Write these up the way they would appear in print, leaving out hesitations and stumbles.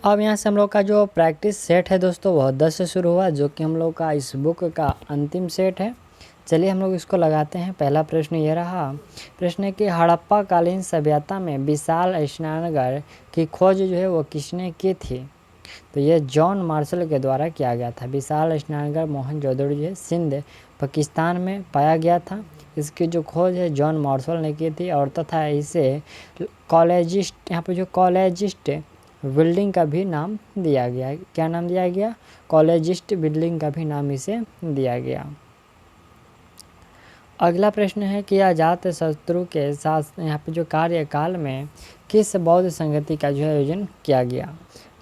अब यहाँ से हम लोग का जो प्रैक्टिस सेट है दोस्तों वह 10 से शुरू हुआ, जो कि हम लोग का इस बुक का अंतिम सेट है। चलिए हम लोग इसको लगाते हैं। पहला प्रश्न ये रहा। प्रश्न है कि हड़प्पा कालीन सभ्यता में विशाल स्नानघर की खोज जो है वो किसने की थी? तो ये जॉन मार्शल के द्वारा किया गया था। विशाल स्नानघर मोहनजोदड़ो जो है सिंध पाकिस्तान में पाया गया था। इसकी जो खोज है जॉन मार्शल ने की थी, और तथा इसे कॉलेजिस्ट, यहाँ पे जो कॉलेजिस्ट बिल्डिंग का भी नाम दिया गया है। क्या नाम दिया गया? कॉलेजिस्ट बिल्डिंग का भी नाम इसे दिया गया। अगला प्रश्न है कि अजात शत्रु के साथ यहाँ पे जो कार्यकाल में किस बौद्ध संगति का जो आयोजन किया गया?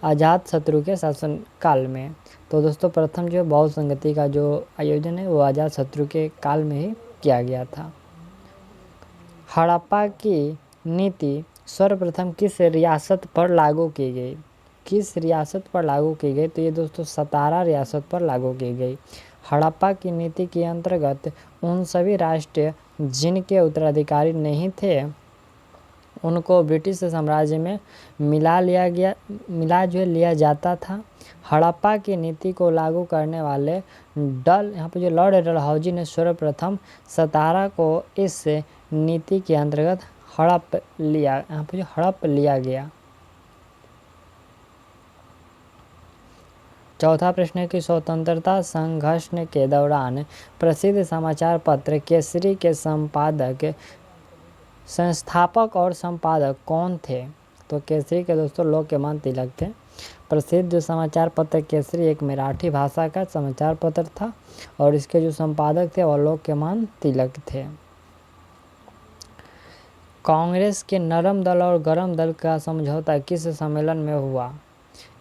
अजात शत्रु के शासन काल में। तो दोस्तों प्रथम जो बौद्ध संगति का जो आयोजन है वो अजात शत्रु के काल में ही किया गया था। हड़प्पा की नीति सर्वप्रथम किस रियासत पर लागू की गई? किस रियासत पर लागू की गई? तो ये दोस्तों सतारा रियासत पर लागू की गई। हड़प्पा की नीति के अंतर्गत उन सभी राष्ट्र जिनके उत्तराधिकारी नहीं थे उनको ब्रिटिश साम्राज्य में मिला लिया जाता था। हड़प्पा की नीति को लागू करने वाले यहाँ पे जो लॉर्ड डलहौजी ने सर्वप्रथम सतारा को इस नीति के अंतर्गत हड़प लिया गया। चौथा प्रश्न है कि स्वतंत्रता संघर्ष के दौरान प्रसिद्ध समाचार पत्र केसरी के संस्थापक और संपादक कौन थे? तो केसरी के दोस्तों लोकमान तिलक थे। प्रसिद्ध जो समाचार पत्र केसरी एक मराठी भाषा का समाचार पत्र था, और इसके जो संपादक थे वह लोकमान तिलक थे। कांग्रेस के नरम दल और गरम दल का समझौता किस सम्मेलन में हुआ?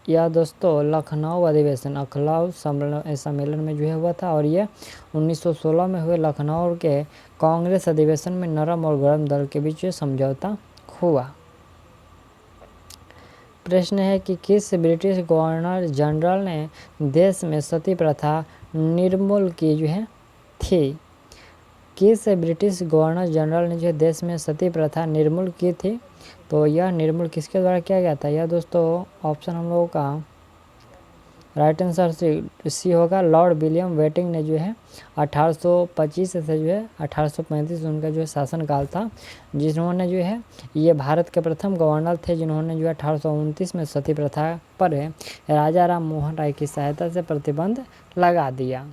यह दोस्तों लखनऊ अधिवेशन, लखनऊ सम्मेलन में जो है हुआ था, और ये 1916 में हुए लखनऊ के कांग्रेस अधिवेशन में नरम और गरम दल के बीच समझौता हुआ। प्रश्न है कि किस ब्रिटिश गवर्नर जनरल ने देश में सती प्रथा निर्मूल की जो है थी? किस ब्रिटिश गवर्नर जनरल ने जो देश में सती प्रथा निर्मूल की थी? तो यह निर्मूल किसके द्वारा किया गया था? यह दोस्तों ऑप्शन हम लोगों का राइट आंसर सी होगा। लॉर्ड विलियम बेंटिंक ने जो है 1825 से जो है 1835 उनका जो है शासनकाल था, जिन्होंने जो है ये भारत के प्रथम गवर्नर थे जिन्होंने जो है 1829 में सती प्रथा पर राजा राम मोहन राय की सहायता से प्रतिबंध लगा दिया।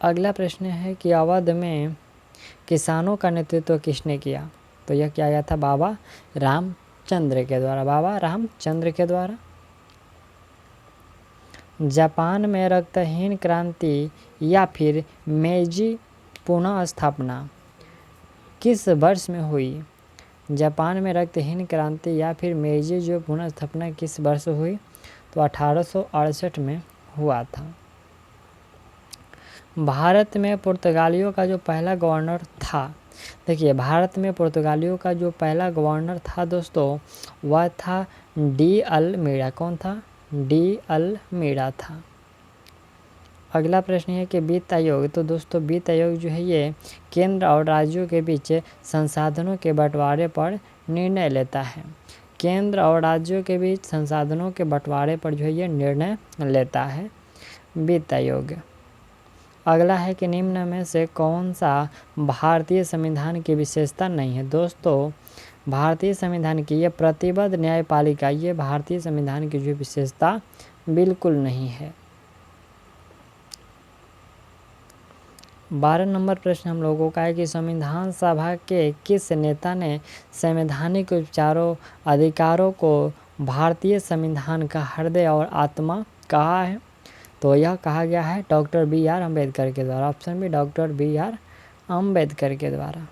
अगला प्रश्न है कि अवध में किसानों का नेतृत्व किसने किया? तो यह किया गया था बाबा रामचंद्र के द्वारा। जापान में रक्तहीन क्रांति या फिर मेजी पुनः स्थापना किस वर्ष में हुई? जापान में रक्तहीन क्रांति या फिर मेजी जो पुनः स्थापना किस वर्ष हुई? तो 1868 में हुआ था। भारत में पुर्तगालियों का जो पहला गवर्नर था, देखिए भारत में पुर्तगालियों का जो पहला गवर्नर था दोस्तों वह था डी अल्मीड़ा। कौन था? डी अल्मीड़ा था। अगला प्रश्न है कि वित्त आयोग। तो दोस्तों वित्त आयोग जो है ये केंद्र और राज्यों के बीच संसाधनों के बंटवारे पर निर्णय लेता है। केंद्र और राज्यों के बीच संसाधनों के बंटवारे पर जो है ये निर्णय लेता है वित्त आयोग। अगला है कि निम्न में से कौन सा भारतीय संविधान की विशेषता नहीं है? दोस्तों भारतीय संविधान की ये प्रतिबद्ध न्यायपालिका, ये भारतीय संविधान की जो विशेषता बिल्कुल नहीं है। 12 नंबर प्रश्न हम लोगों का है कि संविधान सभा के किस नेता ने संवैधानिक अधिकारों को भारतीय संविधान का हृदय और आत्मा कहा है? तो यह कहा गया है डॉक्टर बी आर अम्बेडकर के द्वारा। Option B doctor B R Ambedkar के द्वारा।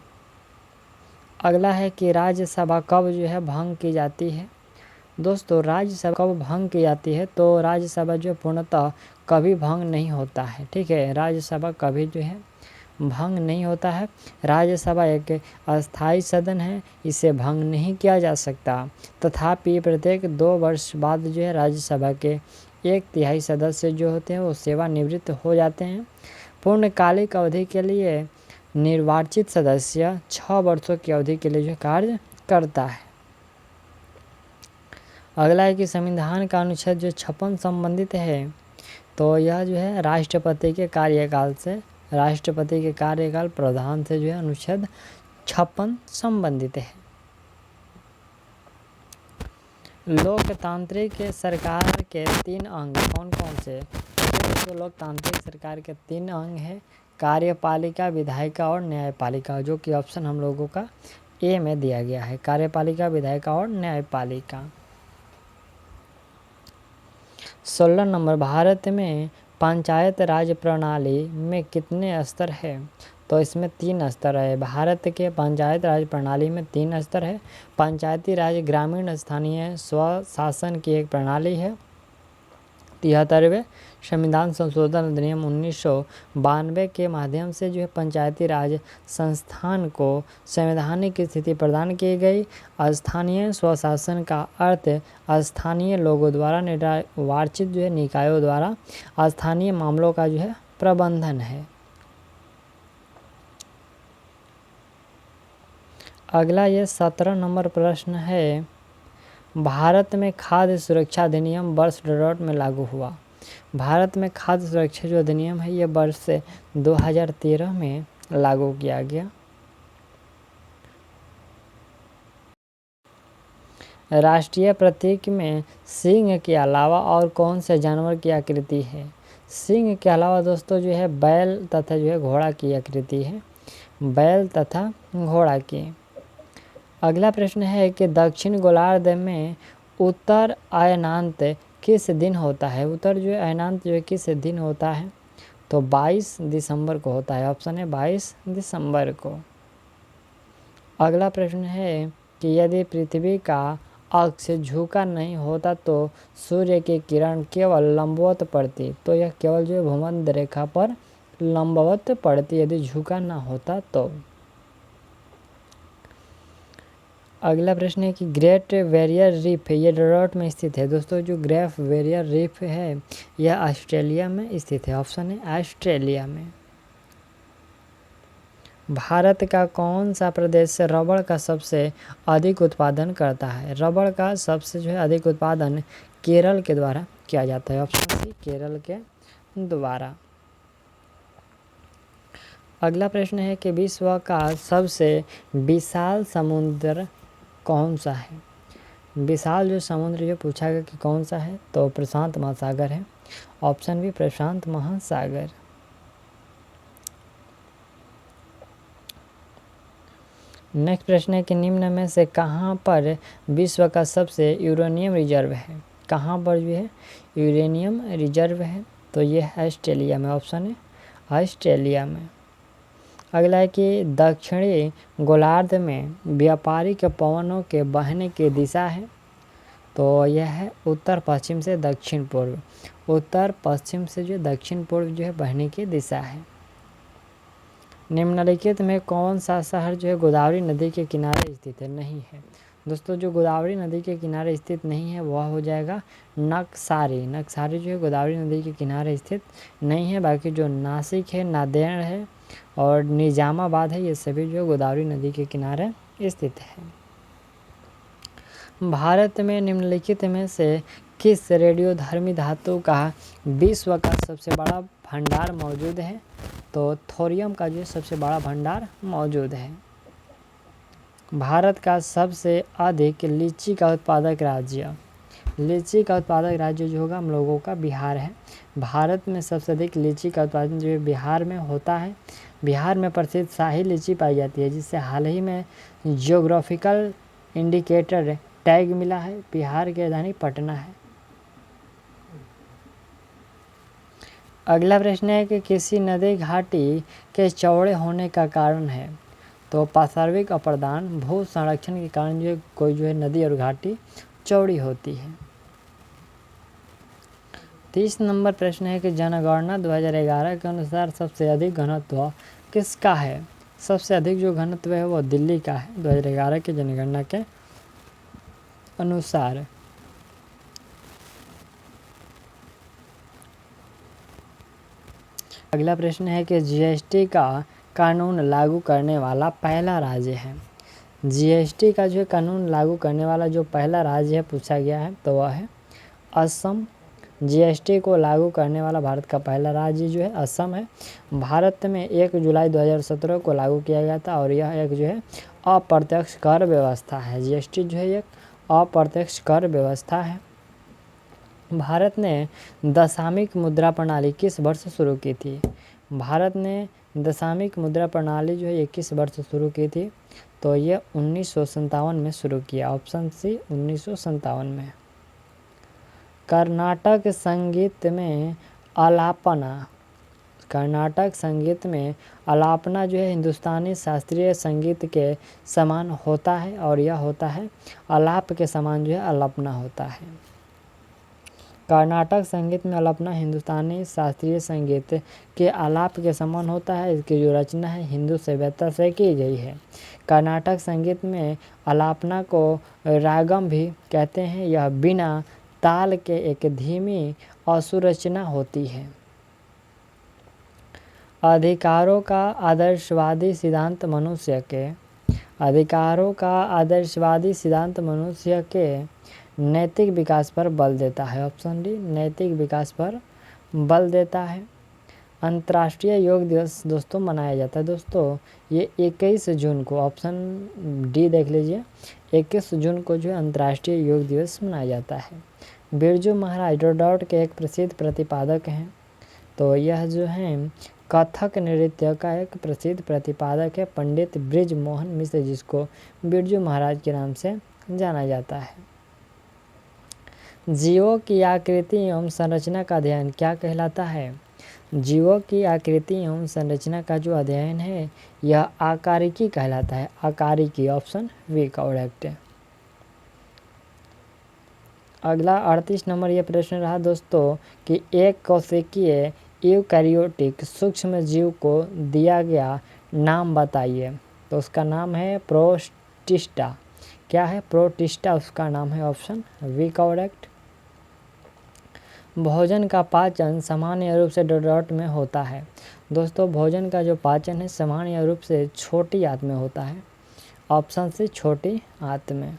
अगला है कि राज्यसभा कब जो है भंग की जाती है? दोस्तों राज्यसभा कब भंग की जाती है? तो राज्यसभा जो पूर्णतः कभी भंग नहीं होता है। ठीक है, राज्यसभा कभी जो है भंग नहीं होता है। राज्यसभा एक अस्थायी सदन है, इसे भंग नहीं किया जा सकता। तथापि प्रत्येक 2 वर्ष बाद जो है राज्यसभा के 1/3 सदस्य जो होते हैं वो सेवानिवृत्त हो जाते हैं। पूर्णकालिक अवधि के लिए निर्वाचित सदस्य 6 वर्षों की अवधि के लिए जो कार्य करता है। अगला है कि संविधान का अनुच्छेद जो 56 संबंधित है, तो यह जो है राष्ट्रपति के कार्यकाल प्रधान से जो है अनुच्छेद 56 संबंधित है। लोकतांत्रिक सरकार के 3 अंग कौन कौन से? तो लोकतांत्रिक सरकार के 3 अंग है, कार्यपालिका, विधायिका और न्यायपालिका, जो कि ऑप्शन हम लोगों का ए में दिया गया है, कार्यपालिका, विधायिका और न्यायपालिका। 16 नंबर, भारत में पंचायत राज प्रणाली में कितने स्तर है? तो इसमें 3 स्तर है। भारत के पंचायत राज प्रणाली में 3 स्तर है। पंचायती राज ग्रामीण स्थानीय स्वशासन की एक प्रणाली है। 73वें संविधान संशोधन अधिनियम 1992 के माध्यम से जो है पंचायती राज संस्थान को संवैधानिक स्थिति प्रदान की गई। स्थानीय स्वशासन का अर्थ स्थानीय लोगों द्वारा निर्वाचित जो है निकायों द्वारा स्थानीय मामलों का जो है प्रबंधन है। अगला ये 17 नंबर प्रश्न है, भारत में खाद्य सुरक्षा अधिनियम वर्ष में लागू हुआ। भारत में खाद्य सुरक्षा जो अधिनियम है ये वर्ष से 2013 में लागू किया गया। राष्ट्रीय प्रतीक में सिंह के अलावा और कौन से जानवर की आकृति है? सिंह के अलावा दोस्तों जो है बैल तथा जो है घोड़ा की आकृति है, बैल तथा घोड़ा की। अगला प्रश्न है कि दक्षिण गोलार्ध में उत्तर अयनांत किस दिन होता है? उत्तर जो है अयनांत जो है किस दिन होता है? तो 22 दिसंबर को होता है। ऑप्शन है 22 दिसंबर को। अगला प्रश्न है कि यदि पृथ्वी का अक्ष झुका नहीं होता तो सूर्य की किरण केवल लंबवत पड़ती, तो यह केवल जो है भूमध्य रेखा पर लंबवत पड़ती यदि झुका ना होता तो। अगला प्रश्न है कि ग्रेट बैरियर रीफ ये डॉट में स्थित है। दोस्तों जो ग्रेट बैरियर रीफ है यह ऑस्ट्रेलिया में स्थित है। ऑप्शन है ऑस्ट्रेलिया में। भारत का कौन सा प्रदेश रबड़ का सबसे अधिक उत्पादन करता है? रबड़ का सबसे जो है अधिक उत्पादन केरल के द्वारा किया जाता है। ऑप्शन सी केरल के द्वारा। अगला प्रश्न है कि विश्व का सबसे विशाल समुद्र कौन सा है? विशाल जो समुद्र जो पूछा गया कि कौन सा है, तो प्रशांत महासागर है। ऑप्शन बी प्रशांत महासागर। नेक्स्ट प्रश्न है कि निम्न में से कहाँ पर विश्व का सबसे यूरेनियम रिजर्व है? कहाँ पर जो है यूरेनियम रिजर्व है? तो ये है ऑस्ट्रेलिया में। ऑप्शन है ऑस्ट्रेलिया में। अगला है कि दक्षिणी गोलार्ध में व्यापारिक पवनों के बहने की दिशा है, तो यह है उत्तर पश्चिम से दक्षिण पूर्व। उत्तर पश्चिम से जो दक्षिण पूर्व जो है बहने की दिशा है। निम्नलिखित में कौन सा शहर जो है गोदावरी नदी के किनारे स्थित है? नहीं है। दोस्तों जो गोदावरी नदी के किनारे स्थित नहीं है वह हो जाएगा नक्सारी। नक्सारी जो है गोदावरी नदी के किनारे स्थित नहीं है। बाकी जो नासिक है, नांदेड़ है और निजामाबाद है, ये सभी जो गोदावरी नदी के किनारे स्थित है। भारत में निम्नलिखित में से किस रेडियोधर्मी धातु का विश्व का सबसे बड़ा भंडार मौजूद है? तो थोरियम का जो सबसे बड़ा भंडार मौजूद है। भारत का सबसे अधिक लीची का उत्पादक राज्य, लीची का उत्पादक राज्य जो होगा हम लोगों का बिहार है। भारत में सबसे अधिक लीची का उत्पादन जो है बिहार में होता है। बिहार में प्रसिद्ध शाही लीची पाई जाती है, जिससे हाल ही में जियोग्राफिकल इंडिकेटर टैग मिला है। बिहार की राजधानी पटना है। अगला प्रश्न है कि किसी नदी घाटी के चौड़े होने का कारण है? तो पार्श्विक अप्रदान, भू संरक्षण के कारण जो कोई जो है नदी और घाटी चौड़ी होती है। 30 नंबर प्रश्न है कि जनगणना 2011 के अनुसार सबसे अधिक घनत्व किसका है? सबसे अधिक जो घनत्व है वो दिल्ली का है 2011 की जनगणना के अनुसार। अगला प्रश्न है कि जीएसटी का कानून लागू करने वाला पहला राज्य है? जीएसटी का जो है कानून लागू करने वाला जो पहला राज्य है पूछा गया है तो वह है असम। जीएसटी को लागू करने वाला भारत का पहला राज्य जो है असम है। भारत में 1 जुलाई 2017 को लागू किया गया था और यह एक जो है अप्रत्यक्ष कर व्यवस्था है। जीएसटी जो है एक अप्रत्यक्ष कर व्यवस्था है। भारत ने दशमिक मुद्रा प्रणाली किस वर्ष शुरू की थी? भारत ने दशमिक मुद्रा प्रणाली जो है ये किस वर्ष शुरू की थी? तो ये 1957 में शुरू किया। ऑप्शन सी 1957 में। कर्नाटक संगीत में आलापना, कर्नाटक संगीत में आलापना जो है हिंदुस्तानी शास्त्रीय संगीत के समान होता है और यह होता है आलाप के समान जो है आलापना होता है। कर्नाटक संगीत में आलापना हिंदुस्तानी शास्त्रीय संगीत के आलाप के समान होता है। इसकी जो रचना है हिंदू सभ्यता से की गई है। कर्नाटक संगीत में आलापना को रागम भी कहते हैं। यह बिना ताल के एक धीमी असुरचना होती है। अधिकारों का आदर्शवादी सिद्धांत मनुष्य के, अधिकारों का आदर्शवादी सिद्धांत मनुष्य के नैतिक विकास पर बल देता है। ऑप्शन डी नैतिक विकास पर बल देता है। अंतर्राष्ट्रीय योग दिवस दोस्तों मनाया जाता है। दोस्तों ये 21 जून को, ऑप्शन डी देख लीजिए, 21 जून को जो है अंतर्राष्ट्रीय योग दिवस मनाया जाता है। बिरजू महाराज डोडौट के एक प्रसिद्ध प्रतिपादक हैं। तो यह जो है कथक नृत्य का एक प्रसिद्ध प्रतिपादक है पंडित ब्रिज मोहन मिश्र, जिसको बिरजू महाराज के नाम से जाना जाता है। जीवों की आकृति एवं संरचना का अध्ययन क्या कहलाता है? जीवों की आकृति एवं संरचना का जो अध्ययन है यह आकारिकी कहलाता है। आकारिकी, ऑप्शन वी करेक्ट है। अगला 38 नंबर ये प्रश्न रहा दोस्तों कि एक कोशिकीय यूकैरियोटिक सूक्ष्म जीव को दिया गया नाम बताइए। तो उसका नाम है प्रोटिस्टा। क्या है? प्रोटिस्टा उसका नाम है। Option B correct. भोजन का पाचन सामान्य रूप से डोडौट में होता है। दोस्तों भोजन का जो पाचन है सामान्य रूप से छोटी आंत में होता है। ऑप्शन सी छोटी आंत में।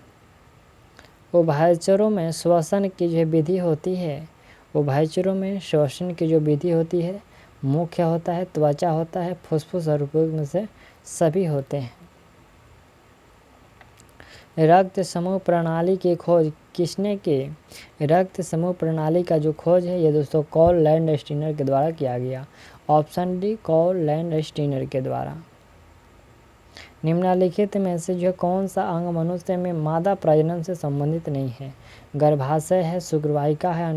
उभयचरों में श्वसन की जो विधि होती है, उभयचरों में श्वसन की जो विधि होती है मुख्य होता है, त्वचा होता है, फुसफुस और उपयोग में से सभी होते हैं। रक्त समूह प्रणाली की खोज किसने की? रक्त समूह प्रणाली का जो खोज है ये दोस्तों कॉल लैंडस्टीनर के द्वारा किया गया। ऑप्शन डी कॉल लैंडस्टीनर के द्वारा। निम्नलिखित में से जो कौन सा अंग मनुष्य में मादा प्रजनन से संबंधित नहीं है? गर्भाशय है, शुक्रवाहिका है,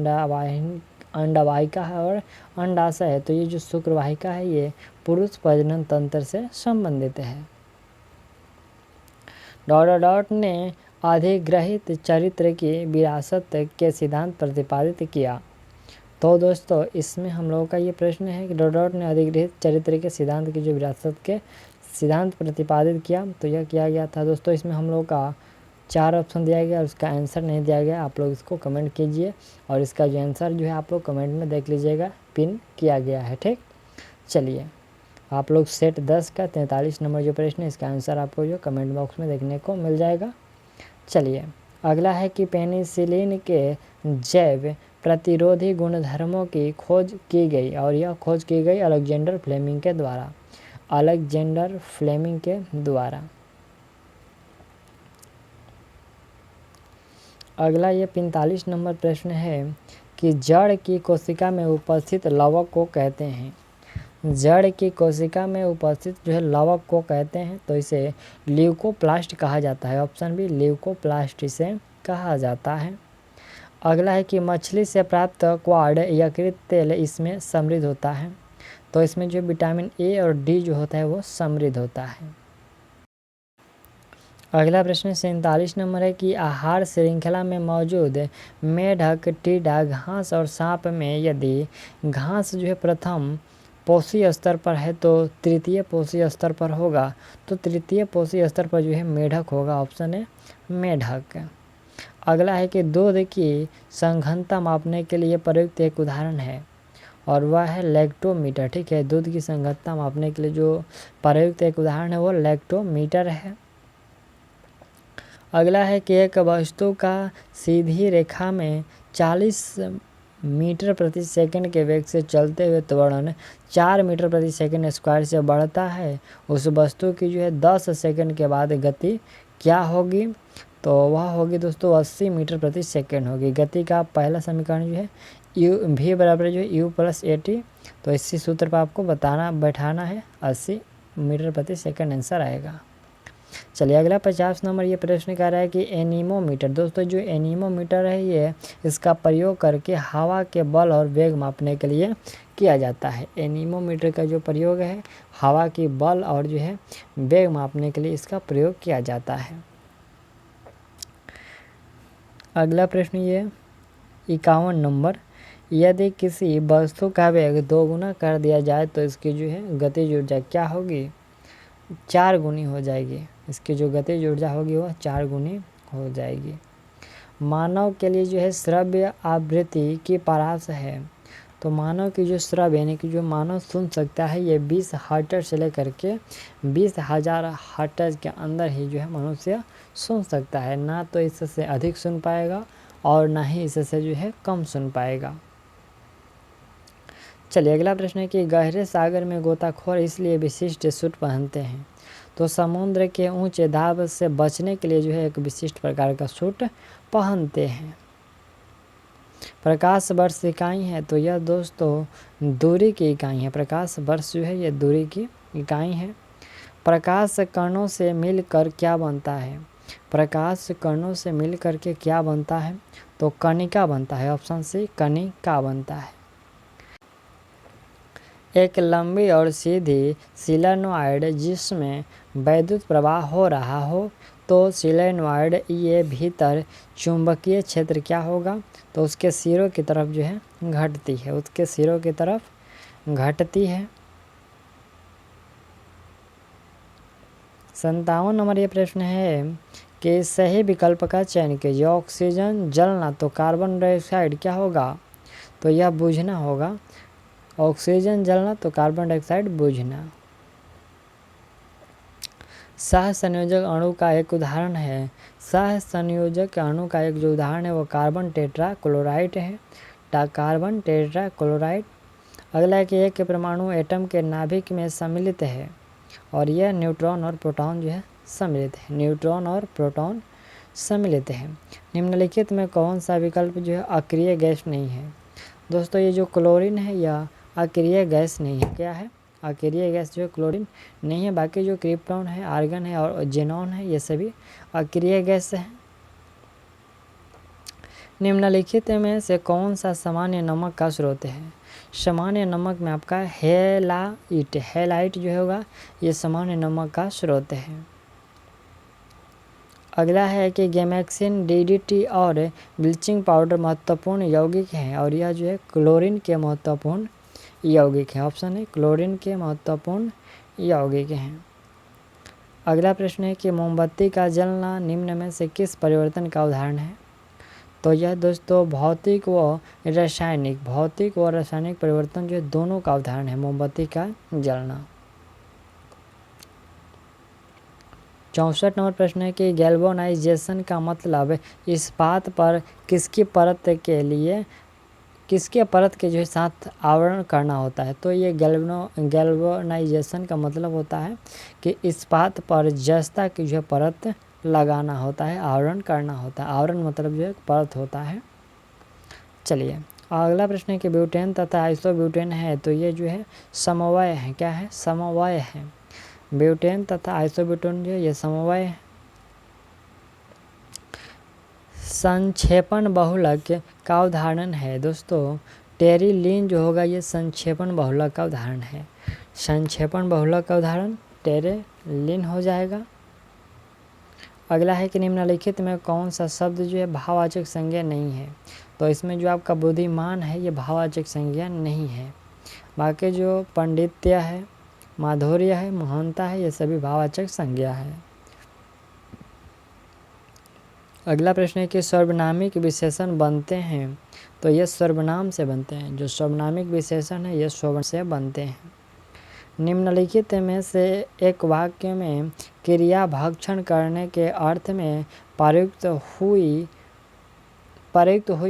अंडवाहिका है और अंडाशय है। तो ये जो शुक्रवाहिका है ये पुरुष प्रजनन तंत्र से संबंधित है। डॉट ने अधिग्रहित चरित्र की विरासत के सिद्धांत प्रतिपादित किया। तो दोस्तों इसमें हम लोगों का ये प्रश्न है कि डॉट ने अधिग्रहित चरित्र के सिद्धांत की जो विरासत के सिद्धांत प्रतिपादित किया तो यह किया गया था। दोस्तों इसमें हम लोगों का 4 ऑप्शन दिया गया और उसका आंसर नहीं दिया गया। आप लोग इसको कमेंट कीजिए और इसका जो आंसर जो है आप लोग कमेंट में देख लीजिएगा, पिन किया गया है। ठीक, चलिए आप लोग सेट 10 का 43 नंबर जो प्रश्न है इसका आंसर आपको जो कमेंट बॉक्स में देखने को मिल जाएगा। चलिए अगला है कि पेनिसिलिन के जैव प्रतिरोधी गुणधर्मों की खोज की गई और यह खोज की गई अलेक्जेंडर फ्लेमिंग के द्वारा। अलेक्जेंडर फ्लेमिंग के द्वारा। अगला ये 45 नंबर प्रश्न है कि जड़ की कोशिका में उपस्थित लवक को कहते हैं। जड़ की कोशिका में उपस्थित जो है लवक को कहते हैं तो इसे ल्यूकोप्लास्ट कहा जाता है। ऑप्शन बी ल्यूकोप्लास्ट इसे कहा जाता है। अगला है कि मछली से प्राप्त क्वाड यकृत तेल इसमें समृद्ध होता है। तो इसमें जो विटामिन ए और डी जो होता है वो समृद्ध होता है। अगला प्रश्न 47 नंबर है कि आहार श्रृंखला में मौजूद मेढक, टीडा, घास और सांप में यदि घास जो है प्रथम पोषी स्तर पर है तो तृतीय पोषी स्तर पर होगा। तो तृतीय पोषी स्तर पर जो है मेढक होगा। ऑप्शन है मेढक। अगला है कि दूध की सघनता मापने के लिए प्रयुक्त एक उदाहरण है और वह है लैक्टोमीटर। ठीक है, दूध की सघनता मापने के लिए जो प्रयुक्त एक उदाहरण है वो लैक्टोमीटर है। अगला है कि एक वस्तु का सीधी रेखा में 40 मीटर प्रति सेकंड के वेग से चलते हुए त्वरण 4 मीटर प्रति सेकंड स्क्वायर से बढ़ता है, उस वस्तु की जो है 10 सेकंड के बाद गति क्या होगी? तो वह होगी दोस्तों 80 मीटर प्रति सेकंड होगी। गति का पहला समीकरण जो है यू भी बराबर जो है यू प्लस ए टी, तो इसी सूत्र पर आपको बैठाना है 80 मीटर प्रति सेकंड आंसर आएगा। चलिए अगला 50 नंबर ये प्रश्न कह रहा है कि एनीमोमीटर। दोस्तों जो एनीमोमीटर है ये इसका प्रयोग करके हवा के बल और वेग मापने के लिए किया जाता है। एनीमोमीटर का जो प्रयोग है हवा की बल और जो है वेग मापने के लिए इसका प्रयोग किया जाता है। अगला प्रश्न ये 51 नंबर, यदि किसी वस्तु का वेग 2 गुना कर दिया जाए तो इसकी जो है गतिज ऊर्जा क्या होगी? 4 गुनी हो जाएगी। इसकी जो गतिज ऊर्जा होगी वह 4 गुनी हो जाएगी। मानव के लिए जो है श्रव्य आवृत्ति की परास है, तो मानव की जो श्रव्य यानी कि जो मानव सुन सकता है ये 20 हर्ट्ज से लेकर के 20,000 हर्ट्ज के अंदर ही जो है मनुष्य सुन सकता है, ना तो इससे अधिक सुन पाएगा और ना ही इससे जो है कम सुन पाएगा। चलिए अगला प्रश्न है कि गहरे सागर में गोताखोर इसलिए विशिष्ट सूट पहनते हैं, तो समुद्र के ऊंचे दाब से बचने के लिए जो है एक विशिष्ट प्रकार का सूट पहनते हैं। प्रकाश वर्ष इकाई है, तो यह दोस्तों दूरी की इकाई है। प्रकाश वर्ष जो है ये दूरी की इकाई है। प्रकाश कणों से मिलकर क्या बनता है? प्रकाश कणों से मिलकर के क्या बनता है? तो कणिका बनता है। ऑप्शन सी कणिका बनता है। एक लंबी और सीधी सिलेनॉइड जिसमें वैद्युत प्रवाह हो रहा हो, तो सिलेनॉइड ये भीतर चुंबकीय क्षेत्र क्या होगा? तो उसके सिरों की तरफ जो है घटती है, उसके सिरों की तरफ घटती है। 57 नंबर ये प्रश्न है कि सही विकल्प का चयन कीजिए। ऑक्सीजन जलना तो कार्बन डाइऑक्साइड क्या होगा? तो यह बुझना होगा। ऑक्सीजन जलना तो कार्बन डाइऑक्साइड बुझना। सह संयोजक अणु का एक उदाहरण है। सह संयोजक अणु का एक जो उदाहरण है वो कार्बन टेट्रा क्लोराइड है। Carbon tetra chloride. अगला है कि एक परमाणु एटम के नाभिक में सम्मिलित है और यह न्यूट्रॉन और प्रोटॉन जो है सम्मिलित है। न्यूट्रॉन और प्रोटॉन सम्मिलित है। निम्नलिखित में कौन सा विकल्प जो है अक्रिय गैस नहीं है? दोस्तों ये जो क्लोरीन है यह अक्रिय गैस नहीं है। क्या है? अक्रिय गैस जो है क्लोरीन नहीं है। बाकी जो क्रिप्टॉन है, आर्गन है और जेनॉन है ये सभी अक्रिय गैस है। निम्नलिखित में से कौन सा सामान्य नमक का स्रोत है? सामान्य नमक में आपका हेलाइट, हेलाइट जो होगा ये सामान्य नमक का स्रोत है। अगला है कि गैमेक्सिन, डीडीटी और ब्लीचिंग पाउडर महत्वपूर्ण यौगिक हैं और यह जो है क्लोरीन के महत्वपूर्ण यौगिक है। ऑप्शन है क्लोरीन के महत्वपूर्ण यौगिक हैं। अगला प्रश्न है कि मोमबत्ती का जलना निम्न में से किस परिवर्तन का उदाहरण है? तो यह दोस्तों भौतिक व रासायनिक परिवर्तन जो है दोनों का उदाहरण है मोमबत्ती का जलना। 64 नंबर प्रश्न है कि गैल्वेनाइजेशन का मतलब इस्पात पर किसकी परत के जो है साथ आवरण करना होता है? तो ये गैल्वेनाइजेशन का मतलब होता है कि इस्पात पर जस्ता की जो है परत लगाना होता है, आवरण करना होता है। आवरण मतलब जो है परत होता है। चलिए अगला प्रश्न है कि ब्यूटेन तथा आइसोब्यूटेन है, तो ये जो है समवाय है। क्या है? समवाय है। ब्यूटेन तथा आइसोब्यूटेन जो है ये समवाय है। संक्षेपण बहुलक का उदाहरण है दोस्तों टेरिलीन जो होगा ये संक्षेपण बहुलक का उदाहरण है। संक्षेपण बहुलक का उदाहरण टेरिलीन हो जाएगा। अगला है कि निम्नलिखित में कौन सा शब्द जो है भाववाचक संज्ञा नहीं है? तो इसमें जो आपका बुद्धिमान है ये भाववाचक संज्ञा नहीं है। बाकी जो पंडित्य है, माधुर्य है, महानता है ये सभी भाववाचक संज्ञा है। अगला प्रश्न है कि सर्वनामिक विशेषण बनते हैं, तो ये सर्वनाम से बनते हैं। जो सर्वनामिक विशेषण है ये सर्वनाम से बनते हैं। निम्नलिखित में से एक वाक्य में क्रिया भक्षण करने के अर्थ में प्रयुक्त हुई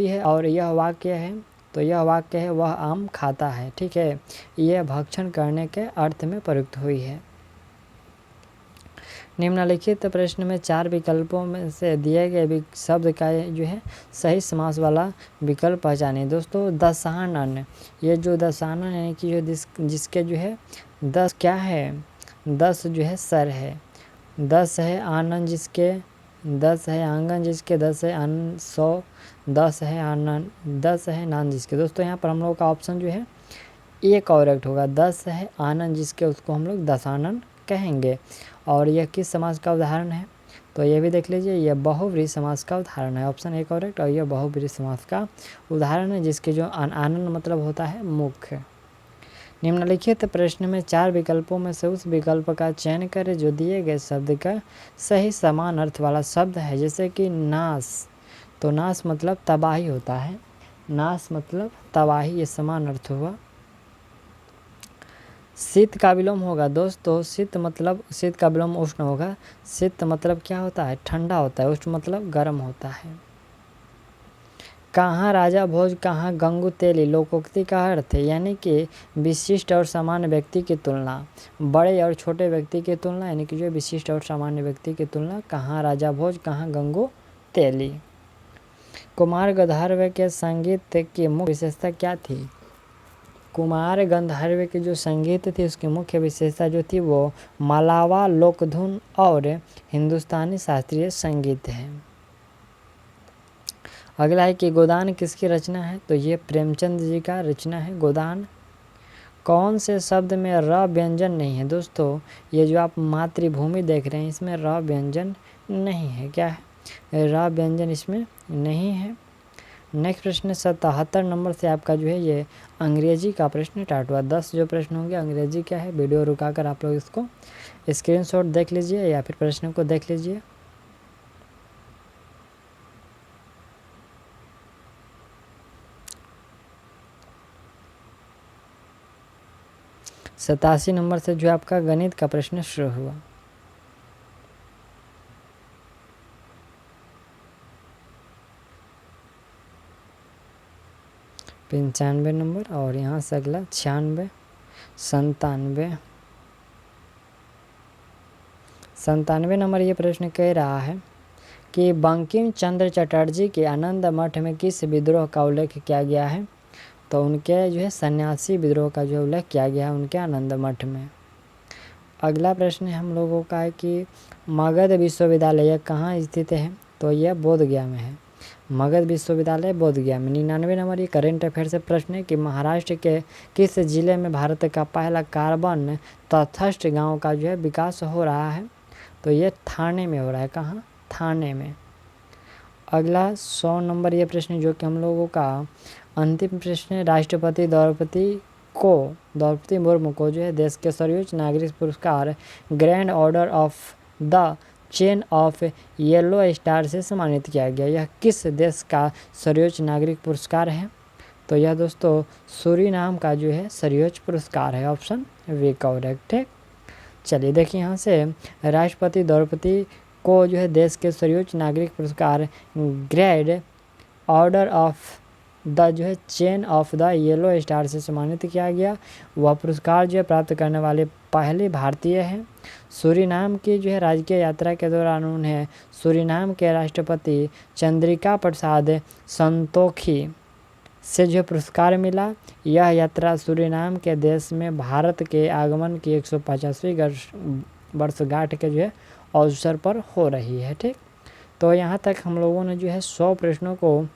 है और यह वाक्य है, तो यह वाक्य है वह आम खाता है। ठीक है, यह भक्षण करने के अर्थ में प्रयुक्त हुई है। निम्नलिखित प्रश्न में 4 विकल्पों में से दिए गए शब्द का जो है सही समास वाला विकल्प पहचानिए। दोस्तों दशानन, ये जो दशानन यानी कि जो जिसके जो है 10 क्या है, 10 जो है सर है, 10 है आनंद जिसके 10 है आंगन जिसके 10 है आनंद 100, 10 है आनंद 10 है नान जिसके। दोस्तों यहाँ पर हम लोग का ऑप्शन जो है ये करेक्ट होगा, 10 है आनंद जिसके उसको हम लोग दशानन कहेंगे। और यह किस समास का उदाहरण है, तो ये भी देख लीजिए, यह बहुव्रीहि समास का उदाहरण है। ऑप्शन ए करेक्ट, और यह बहुव्रीहि समास का उदाहरण है जिसके जो आनंद मतलब होता है मुख्य। निम्नलिखित प्रश्न में 4 विकल्पों में से उस विकल्प का चयन करें जो दिए गए शब्द का सही समान अर्थ वाला शब्द है। जैसे कि नाश, तो नाश मतलब तबाही होता है, नाश मतलब तबाही, ये समान अर्थ हुआ। शीत का विलोम होगा दोस्तों, शीत मतलब शीत का विलोम उष्ण होगा। शीत मतलब क्या होता है, ठंडा होता है, उष्ण मतलब गर्म होता है। कहाँ राजा भोज कहाँ गंगू तेली लोकोक्ति का अर्थ है, यानी कि विशिष्ट और सामान्य व्यक्ति की तुलना, बड़े और छोटे व्यक्ति की तुलना, यानी कि जो विशिष्ट और सामान्य व्यक्ति की तुलना। कहाँ राजा भोज कहाँ गंगू तेली। कुमार गंधर्व के संगीत की मुख्य विशेषता क्या थी, कुमार गंधर्व की जो संगीत थी उसकी मुख्य विशेषता जो थी वो मालावा लोकधुन और हिंदुस्तानी शास्त्रीय संगीत है। अगला है कि गोदान किसकी रचना है, तो ये प्रेमचंद जी का रचना है गोदान। कौन से शब्द में र व्यंजन नहीं है, दोस्तों ये जो आप मातृभूमि देख रहे हैं इसमें र व्यंजन नहीं है, क्या है, र व्यंजन इसमें नहीं है। नेक्स्ट प्रश्न 77 नंबर से आपका जो है ये अंग्रेजी का प्रश्न स्टार्ट हुआ। 10 जो प्रश्न होंगे अंग्रेजी क्या है, वीडियो रुकाकर आप लोग इसको स्क्रीनशॉट देख लीजिए या फिर प्रश्न को देख लीजिए। सतासी नंबर से जो आपका गणित का प्रश्न शुरू हुआ। पंचानवे नंबर और यहाँ से अगला 96, 97 नंबर ये प्रश्न कह रहा है कि बंकिम चंद्र चटर्जी के आनंद मठ में किस विद्रोह का उल्लेख किया गया है, तो उनके जो है सन्यासी विद्रोह का जो उल्लेख किया गया है उनके आनंद मठ में। अगला प्रश्न हम लोगों का है कि मगध विश्वविद्यालय कहाँ स्थित है, तो यह बोधगया में है, मगध विश्वविद्यालय बोधगया में। 99 नंबर ये करेंट अफेयर से प्रश्न है कि महाराष्ट्र के किस जिले में भारत का पहला कार्बन तटस्थ गांव का जो है विकास हो रहा है, तो ये थाने में हो रहा है, कहाँ, थाने में। अगला 100 नंबर ये प्रश्न जो कि हम लोगों का अंतिम प्रश्न है, राष्ट्रपति द्रौपदी मुर्मू को जो है देश के सर्वोच्च नागरिक पुरस्कार grand order of the chain of yellow star से सम्मानित किया गया। यह किस देश का सर्वोच्च नागरिक पुरस्कार है, तो यह दोस्तों सूरीनाम का जो है सर्वोच्च पुरस्कार है। ऑप्शन वे करेक्ट है। चलिए देखिए यहाँ से राष्ट्रपति द्रौपदी को जो है देश के सर्वोच्च नागरिक पुरस्कार ग्रैंड ऑर्डर ऑफ द जो है chain of the yellow star से सम्मानित किया गया। वह पुरस्कार जो है प्राप्त करने वाले पहले भारतीय हैं। सूरीनाम की जो है राजकीय यात्रा के दौरान उन्हें सूरीनाम के राष्ट्रपति चंद्रिका प्रसाद संतोखी से जो पुरस्कार मिला। यह यात्रा सूरीनाम के देश में भारत के आगमन की 150वीं वर्षगांठ के जो है अवसर पर हो रही है। ठीक, तो यहाँ तक हम लोगों ने जो है 100 प्रश्नों को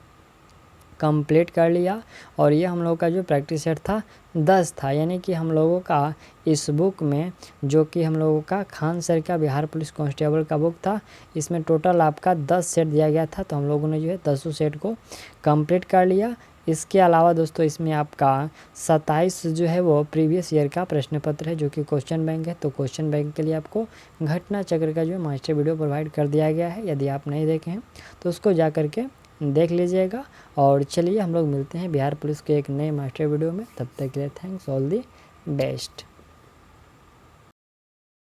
कंप्लीट कर लिया और ये हम लोग का जो प्रैक्टिस सेट था 10 था, यानी कि हम लोगों का इस बुक में जो कि हम लोगों का खान सर का बिहार पुलिस कांस्टेबल का बुक था, इसमें टोटल आपका 10 सेट दिया गया था, तो हम लोगों ने जो है 10 सेट को कंप्लीट कर लिया। इसके अलावा दोस्तों इसमें आपका 27 जो है वो प्रीवियस ईयर का प्रश्न पत्र है जो कि क्वेश्चन बैंक है, तो क्वेश्चन बैंक के लिए आपको घटना चक्र का जो मास्टर वीडियो प्रोवाइड कर दिया गया है। यदि आप नहीं देखे हैं तो उसको जा करके देख लीजिएगा। और चलिए हम लोग मिलते हैं बिहार पुलिस के एक नए मास्टर वीडियो में, तब तक के लिए थैंक्स, ऑल दी बेस्ट।